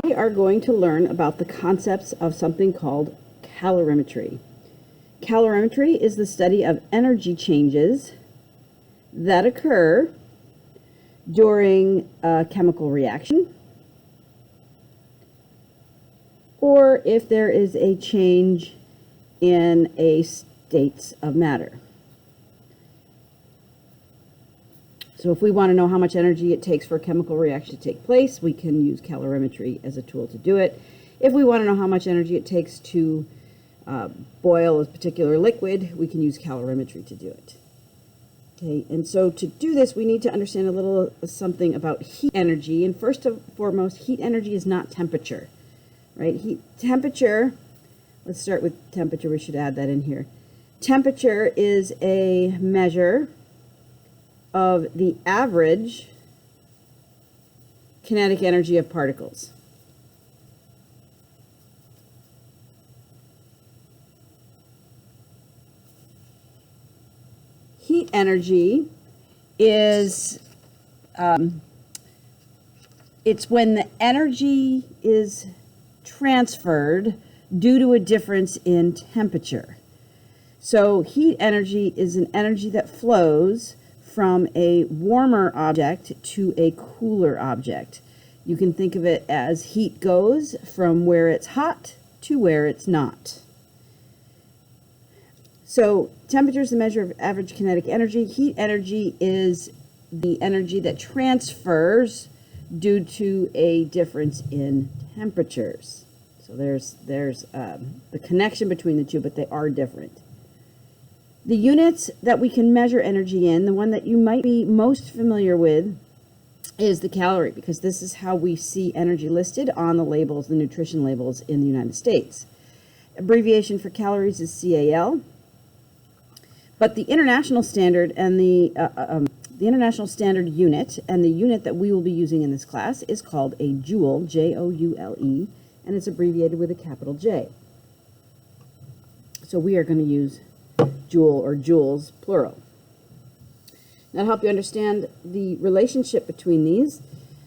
we are going to learn about the concepts of something called calorimetry. Calorimetry is the study of energy changes that occur during a chemical reaction, or if there is a change in a state of matter. So if we want to know how much energy it takes for a chemical reaction to take place, we can use calorimetry as a tool to do it. If we want to know how much energy it takes to boil a particular liquid, we can use calorimetry to do it. Okay, and so to do this, we need to understand a little something about heat energy. And first and foremost, heat energy is not temperature, right? Temperature, let's start with temperature. We should add that in here. Temperature is a measure of the average kinetic energy of particles. Heat energy is, it's when the energy is transferred due to a difference in temperature. So heat energy is an energy that flows from a warmer object to a cooler object. You can think of it as heat goes from where it's hot to where it's not. So temperature is the measure of average kinetic energy. Heat energy is the energy that transfers due to a difference in temperatures. So there's the connection between the two, but they are different. The units that we can measure energy in, the one that you might be most familiar with, is the calorie, because this is how we see energy listed on the labels, the nutrition labels in the United States. Abbreviation for calories is CAL. But the international standard and the international standard unit, and the unit that we will be using in this class, is called a joule, Joule, and it's abbreviated with a capital J. So we are going to use joule or joules, plural. That'll help you understand the relationship between these.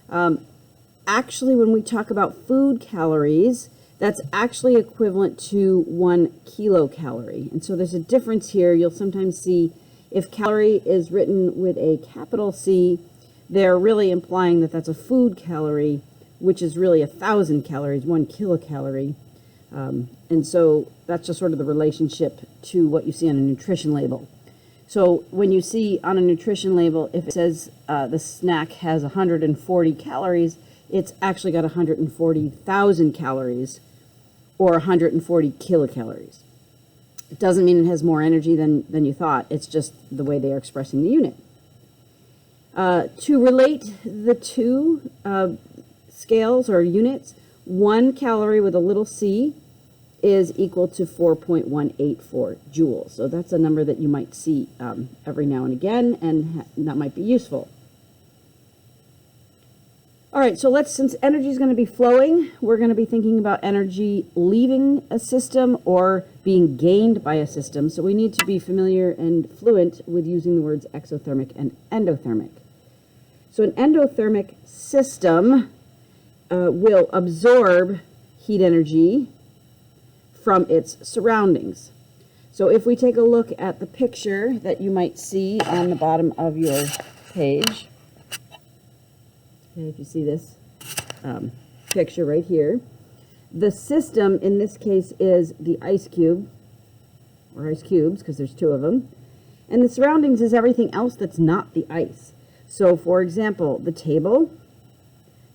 Actually, when we talk about food calories, that's actually equivalent to 1 kilocalorie. And so there's a difference here. You'll sometimes see if calorie is written with a capital C, they're really implying that that's a food calorie, which is really 1,000 calories, 1 kilocalorie. And so that's just sort of the relationship to what you see on a nutrition label. So when you see on a nutrition label, if it says the snack has 140 calories, it's actually got 140,000 calories or 140 kilocalories. It doesn't mean it has more energy than you thought. It's just the way they are expressing the unit. To relate the two scales or units, 1 calorie with a little c is equal to 4.184 joules. So that's a number that you might see every now and again, and that might be useful. All right, so since energy is going to be flowing, we're going to be thinking about energy leaving a system or being gained by a system. So we need to be familiar and fluent with using the words exothermic and endothermic. So an endothermic system will absorb heat energy from its surroundings. So if we take a look at the picture that you might see on the bottom of your page, okay, if you see this picture right here, the system in this case is the ice cube, or ice cubes, because there's 2 of them, and the surroundings is everything else that's not the ice. So for example, the table,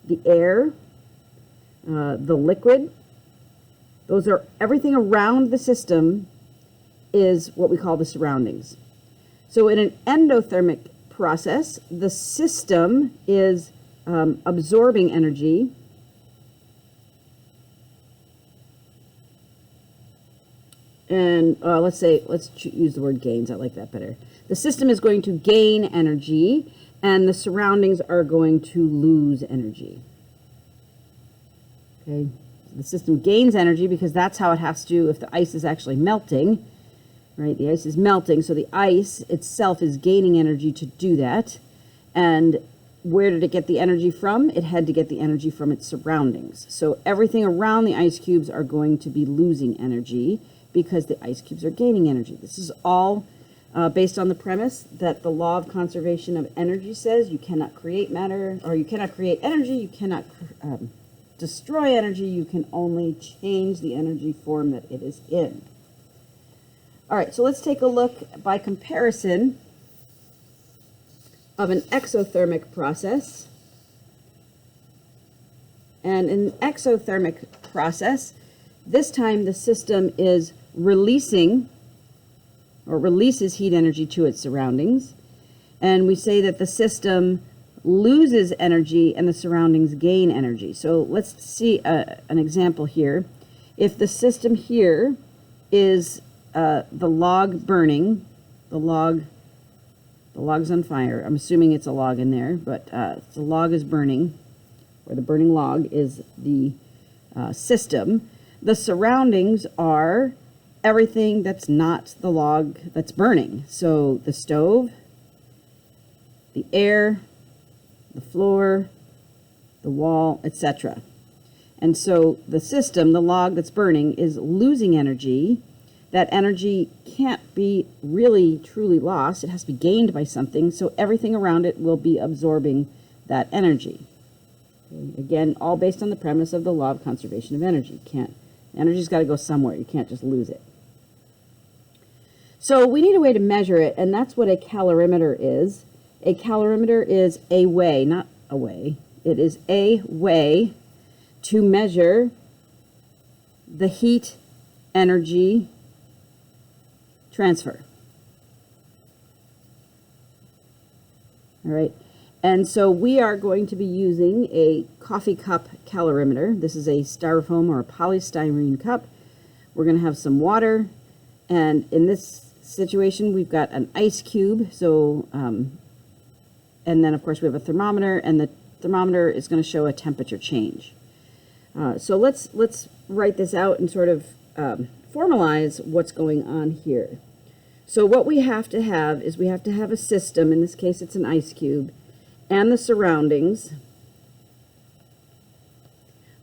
the air, the liquid, those are everything around the system is what we call the surroundings. So in an endothermic process, the system is absorbing energy and let's use the word gains. I like that better. The system is going to gain energy and the surroundings are going to lose energy. Okay. The system gains energy because that's how it has to if the ice is actually melting, right? The ice is melting, so the ice itself is gaining energy to do that. And where did it get the energy from? It had to get the energy from its surroundings. So everything around the ice cubes are going to be losing energy because the ice cubes are gaining energy. This is all based on the premise that the law of conservation of energy says you cannot create matter, or you cannot create energy, you cannot destroy energy, you can only change the energy form that it is in. All right, so let's take a look by comparison of an exothermic process. And in an exothermic process, this time the system is releases heat energy to its surroundings. And we say that the system loses energy and the surroundings gain energy. So let's see an example here. If the system here is the log burning, the log's on fire. I'm assuming it's a log in there, but the log is burning, or the burning log is the system. The surroundings are everything that's not the log that's burning. So the stove, the air, the floor, the wall, etc. And so the system, the log that's burning, is losing energy. That energy can't be really truly lost. It has to be gained by something, so everything around it will be absorbing that energy. Okay. Again, all based on the premise of the law of conservation of energy. Energy's got to go somewhere. You can't just lose it. So we need a way to measure it, and that's what a calorimeter is. A calorimeter is a way, not a way. It is a way to measure the heat energy transfer. All right, and so we are going to be using a coffee cup calorimeter. This is a styrofoam or a polystyrene cup. We're going to have some water, and in this situation we've got an ice cube. So, and then of course we have a thermometer, and the thermometer is going to show a temperature change. So let's write this out and sort of formalize what's going on here. So what we have to have is we have to have a system, in this case it's an ice cube, and the surroundings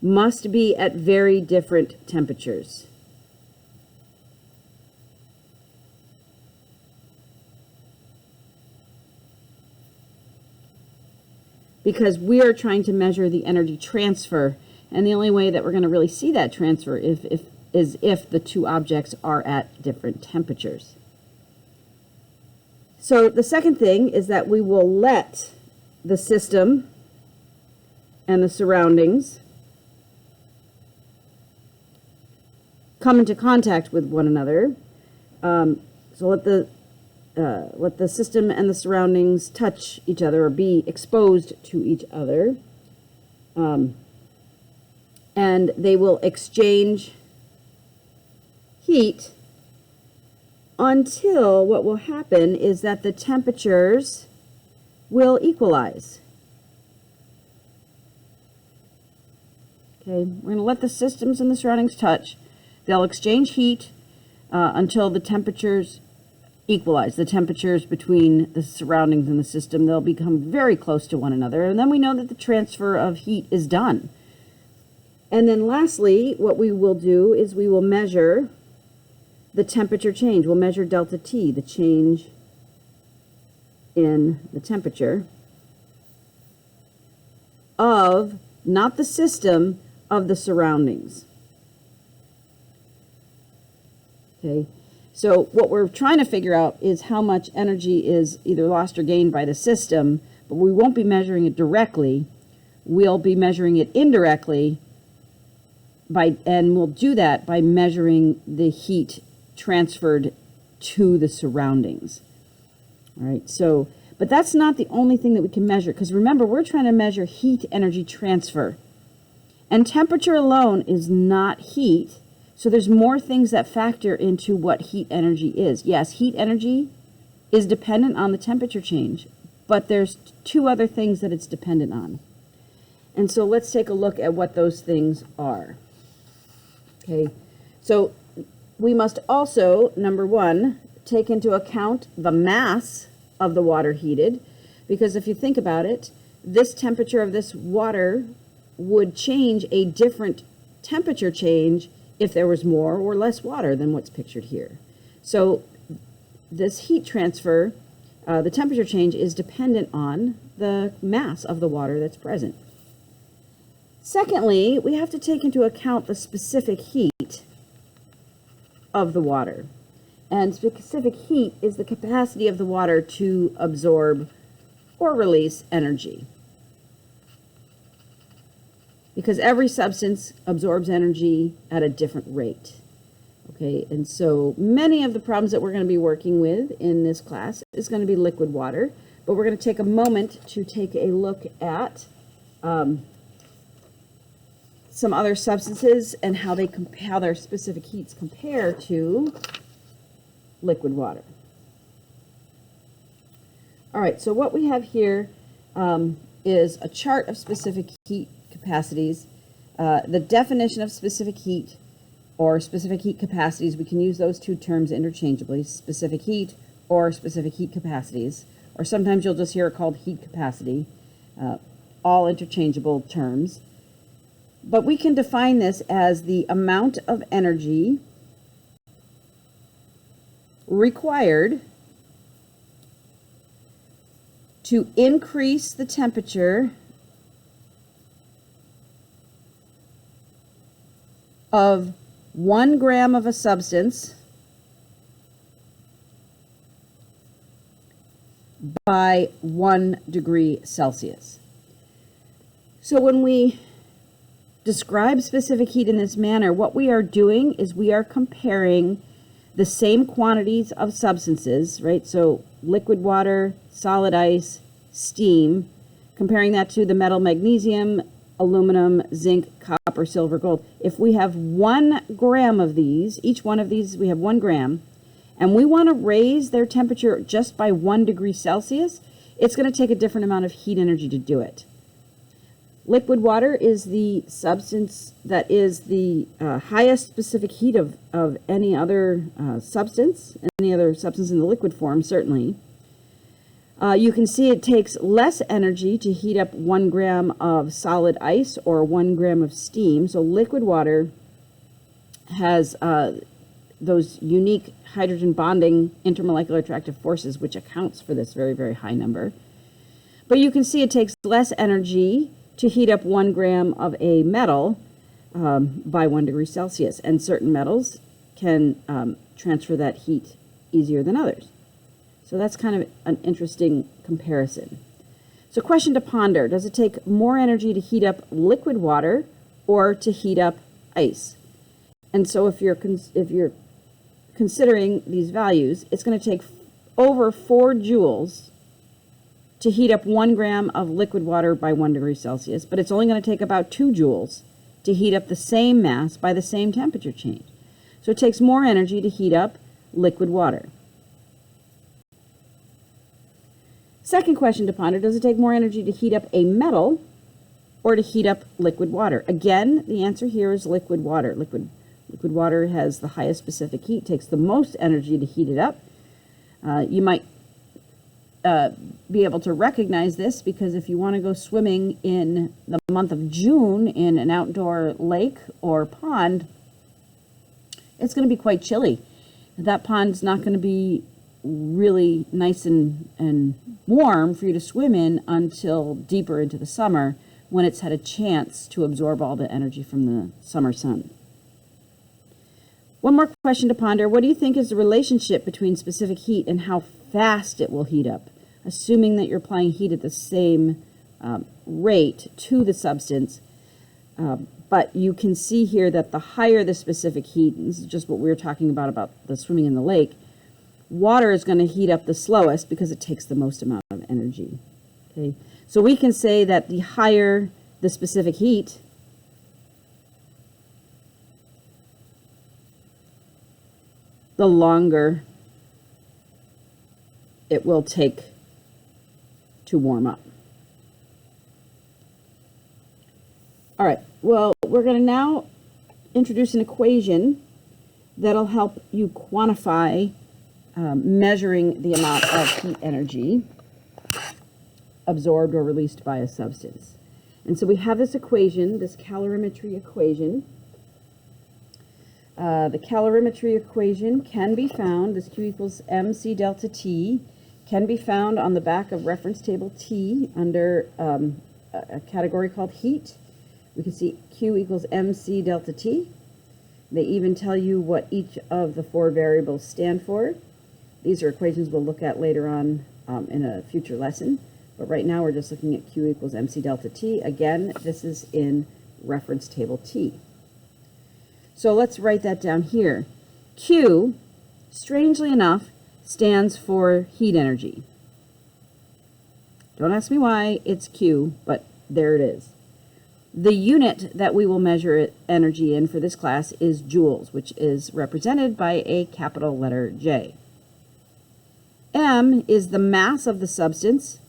must be at very different temperatures. Because we are trying to measure the energy transfer, and the only way that we're going to really see that transfer is if the two objects are at different temperatures. So the second thing is that we will let the system and the surroundings come into contact with one another. So let the system and the surroundings touch each other or be exposed to each other. And they will exchange heat until what will happen is that the temperatures will equalize. Okay, we're going to let the systems and the surroundings touch. They'll exchange heat until the temperatures equalize. The temperatures between the surroundings and the system, they'll become very close to one another, and then we know that the transfer of heat is done. And then lastly, what we will do is we will measure the temperature change. We'll measure delta T, the change in the temperature of, not the system, of the surroundings. Okay, so what we're trying to figure out is how much energy is either lost or gained by the system, but we won't be measuring it directly. We'll be measuring it indirectly, and we'll do that by measuring the heat transferred to the surroundings. All right, so, but that's not the only thing that we can measure, because remember, we're trying to measure heat energy transfer. And temperature alone is not heat, so there's more things that factor into what heat energy is. Yes, heat energy is dependent on the temperature change, but there's two other things that it's dependent on. And so let's take a look at what those things are. Okay, so we must also, number one, take into account the mass of the water heated, because if you think about it, this temperature of this water would change a different temperature change if there was more or less water than what's pictured here. So this heat transfer, the temperature change, is dependent on the mass of the water that's present. Secondly, we have to take into account the specific heat of the water. And specific heat is the capacity of the water to absorb or release energy. Because every substance absorbs energy at a different rate. Okay, and so many of the problems that we're going to be working with in this class is going to be liquid water, but we're going to take a moment to take a look at some other substances and how their specific heats compare to liquid water. All right, so what we have here is a chart of specific heat capacities. The definition of specific heat or specific heat capacities, we can use those two terms interchangeably, specific heat or specific heat capacities, or sometimes you'll just hear it called heat capacity, all interchangeable terms. But we can define this as the amount of energy required to increase the temperature of 1 gram of a substance by 1 degree Celsius. So when we describe specific heat in this manner, what we are doing is we are comparing the same quantities of substances, right? So liquid water, solid ice, steam, comparing that to the metal magnesium, aluminum, zinc, copper, silver, gold. If we have 1 gram of these, each one of these, we have 1 gram, and we want to raise their temperature just by 1 degree Celsius, it's going to take a different amount of heat energy to do it. Liquid water is the substance that is the highest specific heat of any other substance in the liquid form, certainly. You can see it takes less energy to heat up 1 gram of solid ice or 1 gram of steam. So liquid water has those unique hydrogen bonding intermolecular attractive forces, which accounts for this very, very high number. But you can see it takes less energy to heat up 1 gram of a metal by 1 degree Celsius. And certain metals can transfer that heat easier than others. So that's kind of an interesting comparison. So question to ponder: does it take more energy to heat up liquid water or to heat up ice? And so if you're considering these values, it's going to take over 4 joules to heat up 1 gram of liquid water by 1 degree Celsius, but it's only going to take about 2 joules to heat up the same mass by the same temperature change. So it takes more energy to heat up liquid water. Second question to ponder: does it take more energy to heat up a metal or to heat up liquid water? Again, the answer here is liquid water. Liquid water has the highest specific heat, takes the most energy to heat it up. You might be able to recognize this because if you want to go swimming in the month of June in an outdoor lake or pond, it's going to be quite chilly. That pond's not going to be really nice and warm for you to swim in until deeper into the summer, when it's had a chance to absorb all the energy from the summer sun. One more question to ponder: what do you think is the relationship between specific heat and how fast it will heat up, assuming that you're applying heat at the same rate to the substance? But you can see here that the higher the specific heat, and this is just what we were talking about the swimming in the lake, water is going to heat up the slowest because it takes the most amount of energy. Okay, so we can say that the higher the specific heat, the longer it will take to warm up. All right, well, we're going to now introduce an equation that'll help you quantify measuring the amount of heat energy. absorbed or released by a substance. And so we have this equation, this calorimetry equation. The calorimetry equation can be found, this Q equals mc delta T, can be found on the back of reference table T under a category called heat. We can see Q equals mc delta T. They even tell you what each of the 4 variables stand for. These are equations we'll look at later on in a future lesson. But right now we're just looking at Q equals mc delta T. Again, this is in reference table T. So let's write that down here. Q, strangely enough, stands for heat energy. Don't ask me why it's Q, but there it is. The unit that we will measure energy in for this class is joules, which is represented by a capital letter J. M is the mass of the substance.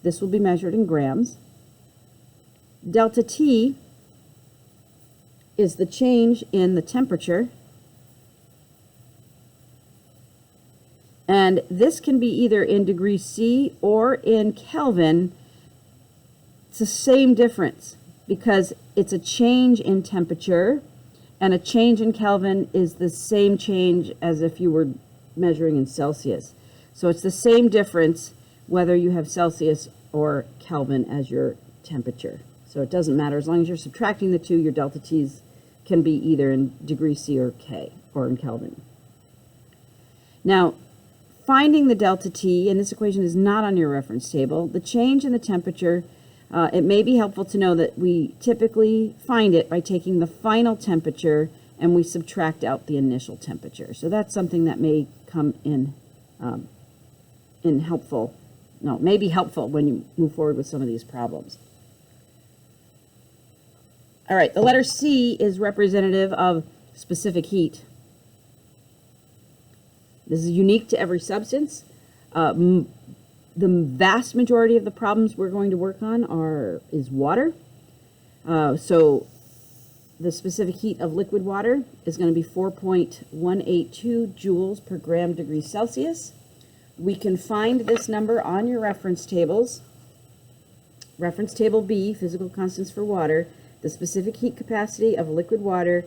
This will be measured in grams. Delta T is the change in the temperature. And this can be either in degrees C or in Kelvin. It's the same difference because it's a change in temperature, and a change in Kelvin is the same change as if you were measuring in Celsius. So it's the same difference whether you have Celsius or Kelvin as your temperature. So it doesn't matter. As long as you're subtracting the two, your delta T's can be either in degrees C or K, or in Kelvin. Now, finding the delta T, and this equation is not on your reference table, the change in the temperature, it may be helpful to know that we typically find it by taking the final temperature and we subtract out the initial temperature. So that's something that may come in helpful. No, may be helpful when you move forward with some of these problems. All right, the letter C is representative of specific heat. This is unique to every substance. The vast majority of the problems we're going to work on is water. So the specific heat of liquid water is going to be 4.182 joules per gram degree Celsius. We can find this number on your reference tables. Reference table B, physical constants for water. The specific heat capacity of liquid water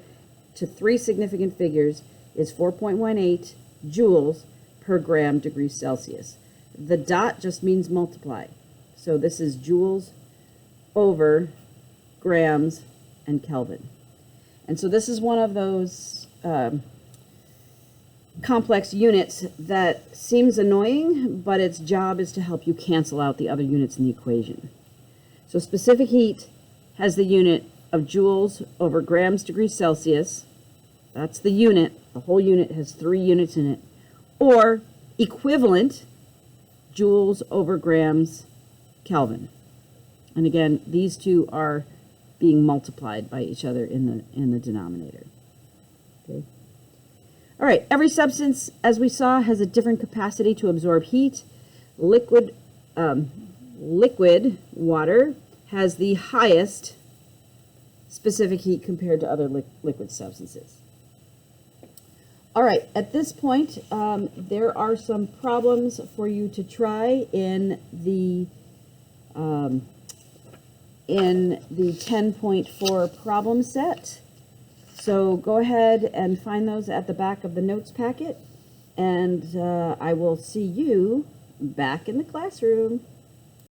to 3 significant figures is 4.18 joules per gram degree Celsius. The dot just means multiply. So this is joules over grams and Kelvin. And so this is one of those complex units that seems annoying, but its job is to help you cancel out the other units in the equation. So specific heat has the unit of joules over grams degrees Celsius. That's the unit. The whole unit has 3 units in it. Or equivalent joules over grams Kelvin. And again, these two are being multiplied by each other in the denominator. Okay. All right, every substance, as we saw, has a different capacity to absorb heat. Liquid water has the highest specific heat compared to other liquid substances. All right, at this point, there are some problems for you to try in the 10.4 problem set. So go ahead and find those at the back of the notes packet, and I will see you back in the classroom.